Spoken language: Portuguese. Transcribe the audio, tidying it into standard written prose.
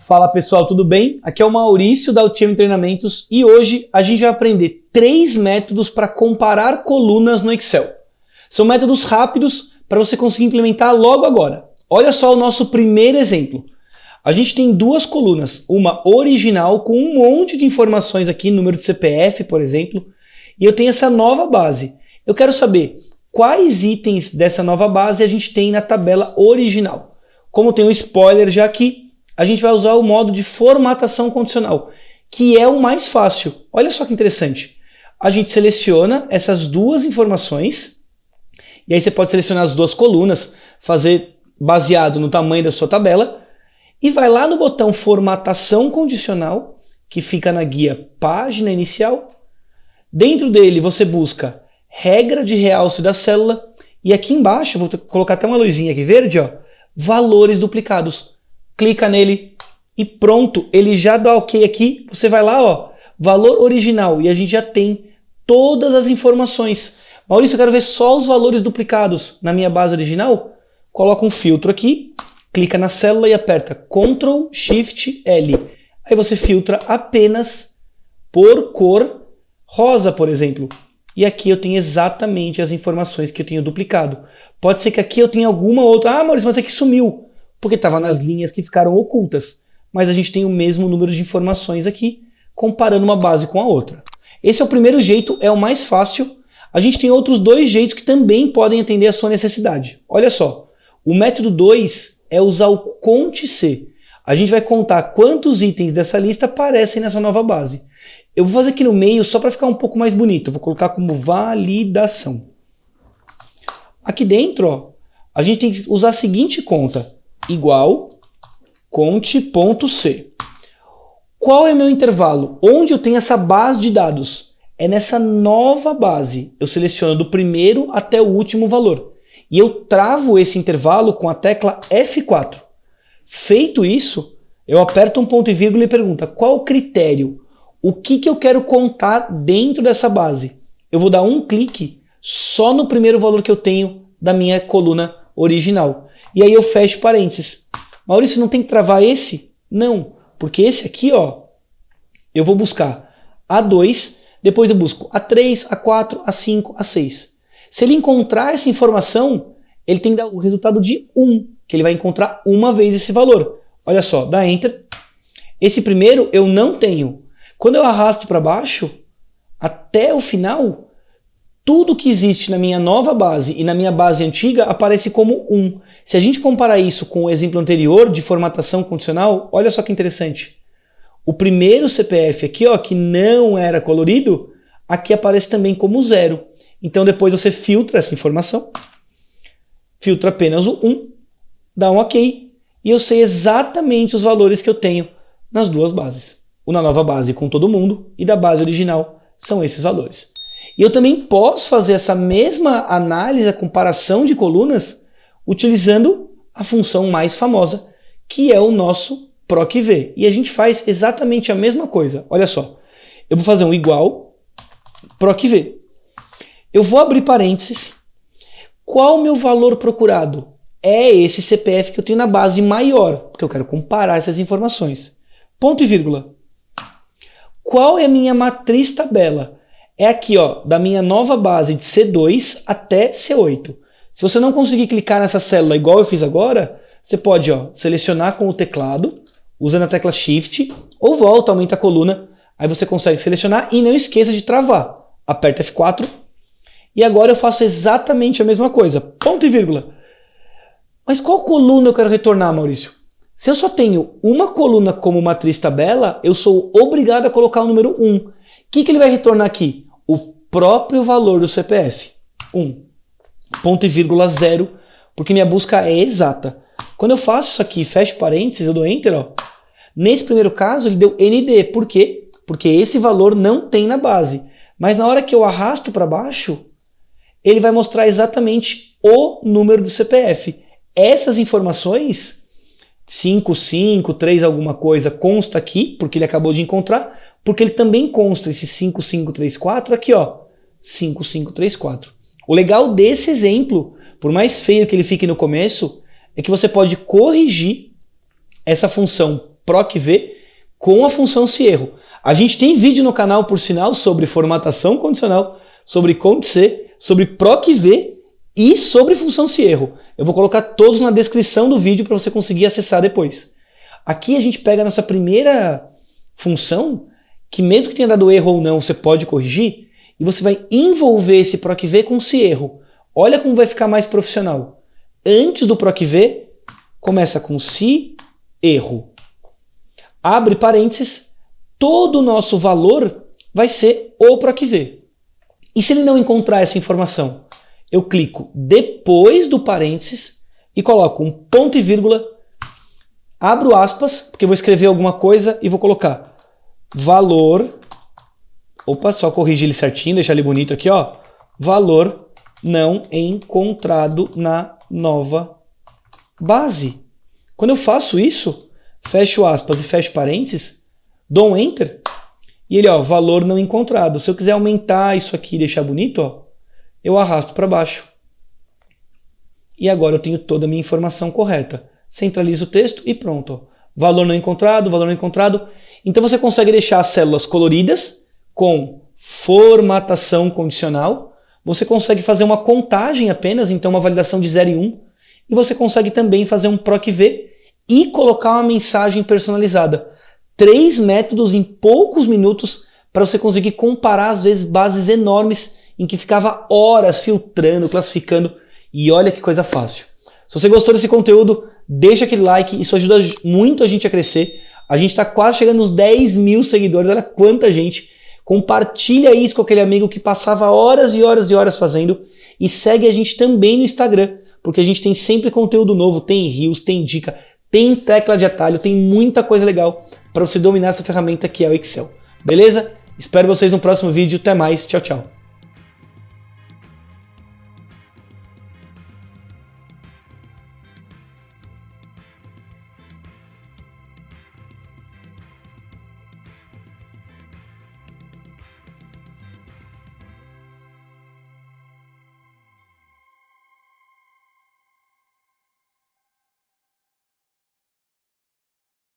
Fala pessoal, tudo bem? Aqui é o Maurício da Ultimate Treinamentos e hoje a gente vai aprender 3 métodos para comparar colunas no Excel. São métodos rápidos para você conseguir implementar logo agora. Olha só o nosso primeiro exemplo. A gente tem 2 colunas, uma original com um monte de informações aqui, número de CPF, por exemplo, e eu tenho essa nova base. Eu quero saber quais itens dessa nova base a gente tem na tabela original. Como tem um spoiler já aqui, a gente vai usar o modo de formatação condicional, que é o mais fácil. Olha só que interessante. A gente seleciona essas 2 informações, e aí você pode selecionar as 2 colunas, fazer baseado no tamanho da sua tabela, e vai lá no botão Formatação Condicional, que fica na guia Página Inicial. Dentro dele você busca Regra de Realce da Célula, e aqui embaixo, vou colocar até uma luzinha aqui verde, ó, Valores duplicados. Clica nele e pronto, ele já dá ok aqui, você vai lá, ó, valor original, e a gente já tem todas as informações. Maurício, eu quero ver só os valores duplicados na minha base original. Coloca um filtro aqui, clica na célula e aperta Ctrl Shift L. Aí você filtra apenas por cor rosa, por exemplo. E aqui eu tenho exatamente as informações que eu tenho duplicado. Pode ser que aqui eu tenha alguma outra. Ah, Maurício, mas aqui sumiu, porque estava nas linhas que ficaram ocultas. Mas a gente tem o mesmo número de informações aqui, comparando uma base com a outra. Esse é o primeiro jeito, é o mais fácil. A gente tem outros 2 jeitos que também podem atender a sua necessidade. Olha só, o método 2 é usar o CONT-C. A gente vai contar quantos itens dessa lista aparecem nessa nova base. Eu vou fazer aqui no meio só para ficar um pouco mais bonito. Eu vou colocar como validação. Aqui dentro, ó, a gente tem que usar a seguinte conta. Igual cont.c. Qual é o meu intervalo? Onde eu tenho essa base de dados? É nessa nova base. Eu seleciono do primeiro até o último valor. E eu travo esse intervalo com a tecla F4. Feito isso, eu aperto um ponto e vírgula e pergunto qual o critério? O que eu quero contar dentro dessa base? Eu vou dar um clique só no primeiro valor que eu tenho da minha coluna original. E aí eu fecho parênteses. Maurício, não tem que travar esse? Não, porque esse aqui, ó, eu vou buscar A2, depois eu busco A3, A4, A5, A6. Se ele encontrar essa informação, ele tem que dar o resultado de 1, que ele vai encontrar uma vez esse valor. Olha só, dá Enter. Esse primeiro eu não tenho. Quando eu arrasto para baixo, até o final, tudo que existe na minha nova base e na minha base antiga aparece como 1. Se a gente comparar isso com o exemplo anterior de formatação condicional, olha só que interessante. O primeiro CPF aqui, ó, que não era colorido, aqui aparece também como 0. Então depois você filtra essa informação, filtra apenas o 1, dá um OK, e eu sei exatamente os valores que eu tenho nas 2 bases. O na nova base com todo mundo e da base original são esses valores. E eu também posso fazer essa mesma análise, a comparação de colunas, utilizando a função mais famosa, que é o nosso PROC-V. E a gente faz exatamente a mesma coisa. Olha só, eu vou fazer um igual PROC-V. Eu vou abrir parênteses. Qual o meu valor procurado? É esse CPF que eu tenho na base maior, porque eu quero comparar essas informações. Ponto e vírgula. Qual é a minha matriz tabela? É aqui, ó, da minha nova base de C2 até C8. Se você não conseguir clicar nessa célula igual eu fiz agora, você pode, ó, selecionar com o teclado, usando a tecla Shift, ou volta, aumenta a coluna, aí você consegue selecionar e não esqueça de travar. Aperta F4 e agora eu faço exatamente a mesma coisa, ponto e vírgula. Mas qual coluna eu quero retornar, Maurício? Se eu só tenho uma coluna como matriz tabela, eu sou obrigado a colocar o número 1. O que ele vai retornar aqui? O próprio valor do CPF. 1. Ponto e vírgula 0, porque minha busca é exata. Quando eu faço isso aqui, fecho parênteses, eu dou Enter, ó. Nesse primeiro caso, ele deu ND. Por quê? Porque esse valor não tem na base. Mas na hora que eu arrasto para baixo, ele vai mostrar exatamente o número do CPF. Essas informações, 5, 5, 3 alguma coisa, consta aqui, porque ele acabou de encontrar, porque ele também consta esse 5534 aqui, ó, 5534. O legal desse exemplo, por mais feio que ele fique no começo, é que você pode corrigir essa função PROC-V com a função se erro. A gente tem vídeo no canal, por sinal, sobre formatação condicional, sobre cont-C, sobre PROC-V e sobre função se erro. Eu vou colocar todos na descrição do vídeo para você conseguir acessar depois. Aqui a gente pega a nossa primeira função, que mesmo que tenha dado erro ou não, você pode corrigir, e você vai envolver esse PROC-V com se erro. Olha como vai ficar mais profissional. Antes do PROC-V, começa com se erro. Abre parênteses, todo o nosso valor vai ser o PROC-V. E se ele não encontrar essa informação? Eu clico depois do parênteses e coloco um ponto e vírgula, abro aspas, porque eu vou escrever alguma coisa e vou colocar valor, opa, só corrigir ele certinho, deixar ele bonito aqui, ó, valor não encontrado na nova base. Quando eu faço isso, fecho aspas e fecho parênteses, dou um enter e ele, ó, valor não encontrado. Se eu quiser aumentar isso aqui e deixar bonito, ó, eu arrasto para baixo. E agora eu tenho toda a minha informação correta. Centralizo o texto e pronto. Ó. Valor não encontrado, valor não encontrado. Então você consegue deixar as células coloridas com formatação condicional. Você consegue fazer uma contagem apenas, então uma validação de 0 e 1. E você consegue também fazer um PROC-V e colocar uma mensagem personalizada. 3 métodos em poucos minutos para você conseguir comparar, às vezes, bases enormes em que ficava horas filtrando, classificando. E olha que coisa fácil. Se você gostou desse conteúdo, deixa aquele like, isso ajuda muito a gente a crescer. A gente está quase chegando nos 10 mil seguidores, olha quanta gente. Compartilha isso com aquele amigo que passava horas e horas e horas fazendo. E segue a gente também no Instagram, porque a gente tem sempre conteúdo novo, tem reels, tem dica, tem tecla de atalho, tem muita coisa legal para você dominar essa ferramenta que é o Excel. Beleza? Espero vocês no próximo vídeo. Até mais. Tchau, tchau.